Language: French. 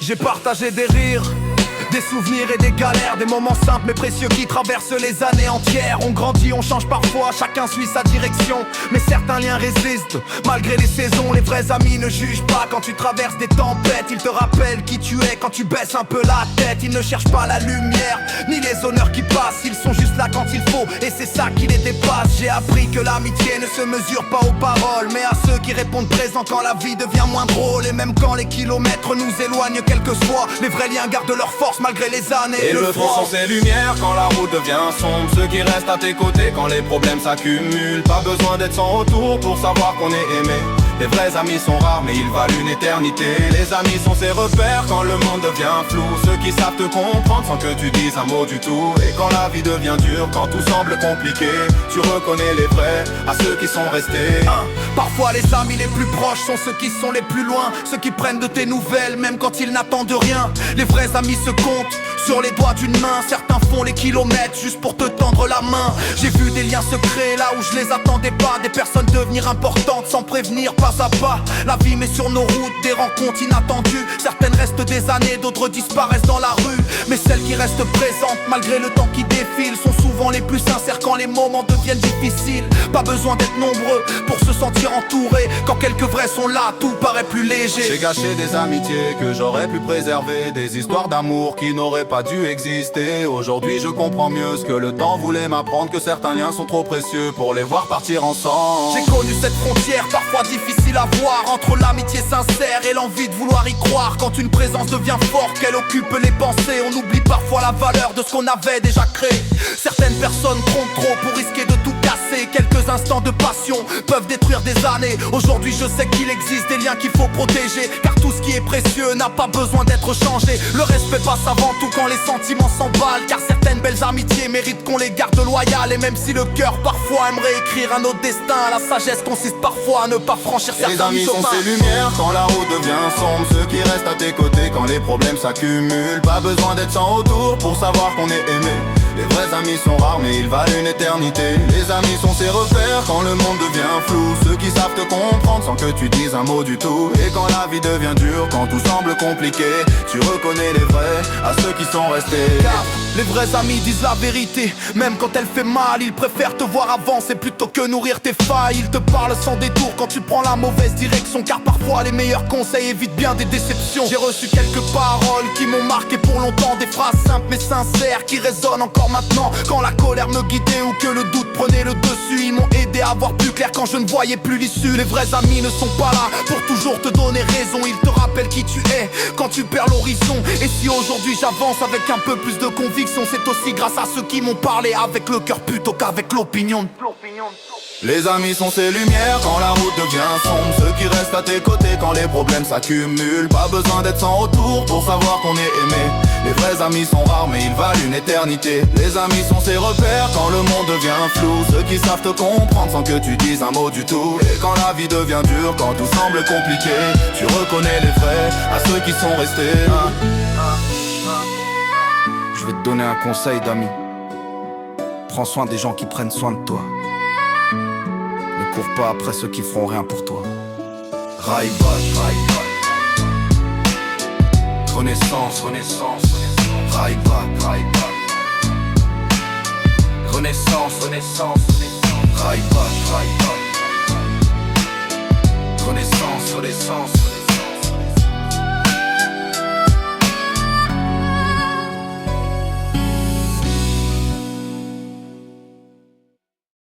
J'ai partagé des rires, des souvenirs et des galères, des moments simples mais précieux qui traversent les années entières. On grandit, on change parfois, chacun suit sa direction, mais certains liens résistent malgré les saisons. Les vrais amis ne jugent pas quand tu traverses des tempêtes. Ils te rappellent qui tu es quand tu baisses un peu la tête. Ils ne cherchent pas la lumière, ni les honneurs qui passent. Ils sont juste là quand il faut, et c'est ça qui les dépasse. J'ai appris que l'amitié ne se mesure pas aux paroles, mais à ceux qui répondent présents quand la vie devient moins drôle. Et même quand les kilomètres nous éloignent quelquefois, les vrais liens gardent leur force malgré les années et le froid. Sans ces lumières quand la route devient sombre, ceux qui restent à tes côtés quand les problèmes s'accumulent. Pas besoin d'être sans retour pour savoir qu'on est aimé. Les vrais amis sont rares mais ils valent une éternité. Les amis sont ces repères quand le monde devient flou, ceux qui savent te comprendre sans que tu dises un mot du tout. Et quand la vie devient dure, quand tout semble compliqué, tu reconnais les vrais à ceux qui sont restés. Parfois les amis les plus proches sont ceux qui sont les plus loin, ceux qui prennent de tes nouvelles même quand ils n'attendent rien. Les vrais amis se comptent sur les doigts d'une main. Certains font les kilomètres juste pour te tendre la main. J'ai vu des liens se créer là où je les attendais pas, des personnes devenir importantes sans prévenir pas à pas. La vie met sur nos routes des rencontres inattendues. Certaines restent des années, d'autres disparaissent dans la rue. Mais celles qui restent présentes malgré le temps qui défile sont souvent les plus sincères quand les moments deviennent difficiles. Pas besoin d'être nombreux pour se sentir entouré. Quand quelques vrais sont là, tout paraît plus léger. J'ai gâché des amitiés que j'aurais pu préserver, des histoires d'amour qui n'auraient pas dû exister. Aujourd'hui je comprends mieux ce que le temps voulait m'apprendre, que certains liens sont trop précieux pour les voir partir ensemble. J'ai connu cette frontière parfois difficile à voir entre l'amitié sincère et l'envie de vouloir y croire. Quand une présence devient forte, qu'elle occupe les pensées, on oublie parfois la valeur de ce qu'on avait déjà créé. Certaines personnes trompent trop pour risquer de tout casser. Quelques instants de passion peuvent détruire des années. Aujourd'hui je sais qu'il existe des liens qu'il faut protéger, car tout ce qui est précieux n'a pas besoin d'être changé. Le respect passe avant tout quand les sentiments s'emballent, car certaines belles amitiés méritent qu'on les garde loyales. Et même si le cœur parfois aimerait écrire un autre destin, la sagesse consiste parfois à ne pas franchir certains chemins. Les amis sont ces lumières quand la route devient sombre, ceux qui restent à tes côtés quand les problèmes s'accumulent. Pas besoin d'être sans retour pour savoir qu'on est aimé. Les vrais amis sont rares mais ils valent une éternité. Les amis sont ces repères quand le monde devient flou, ceux qui savent te comprendre sans que tu dises un mot du tout. Et quand la vie devient dure, quand tout semble compliqué, tu reconnais les vrais à ceux qui sont restés. Car les vrais amis disent la vérité, même quand elle fait mal. Ils préfèrent te voir avancer plutôt que nourrir tes failles. Ils te parlent sans détour quand tu prends la mauvaise direction, car parfois les meilleurs conseils évitent bien des déceptions. J'ai reçu quelques paroles qui m'ont marqué pour longtemps, des phrases simples mais sincères qui résonnent encore maintenant. Quand la colère me guidait ou que le doute prenait le dessus, ils m'ont aidé à voir plus clair quand je ne voyais plus l'issue. Les vrais amis ne sont pas là pour toujours te donner raison, ils te rappellent qui tu es quand tu perds l'horizon. Et si aujourd'hui j'avance avec un peu plus de conviction, c'est aussi grâce à ceux qui m'ont parlé avec le cœur plutôt qu'avec l'opinion. Les amis sont ces lumières quand la route devient sombre, ceux qui restent à tes côtés quand les problèmes s'accumulent. Pas besoin d'être sans retour pour savoir qu'on est aimé. Les vrais amis sont rares mais ils valent une éternité. Les amis sont ces repères quand le monde devient flou, ceux qui savent te comprendre sans que tu dises un mot du tout. Et quand la vie devient dure, quand tout semble compliqué, tu reconnais les vrais à ceux qui sont restés. Je vais te donner un conseil d'ami. Prends soin des gens qui prennent soin de toi. Ne cours pas après ceux qui feront rien pour toi. Raïbot, Renaissance, renaissance. Raïbot, Renaissance, renaissance. Raïbot, Renaissance, renaissance.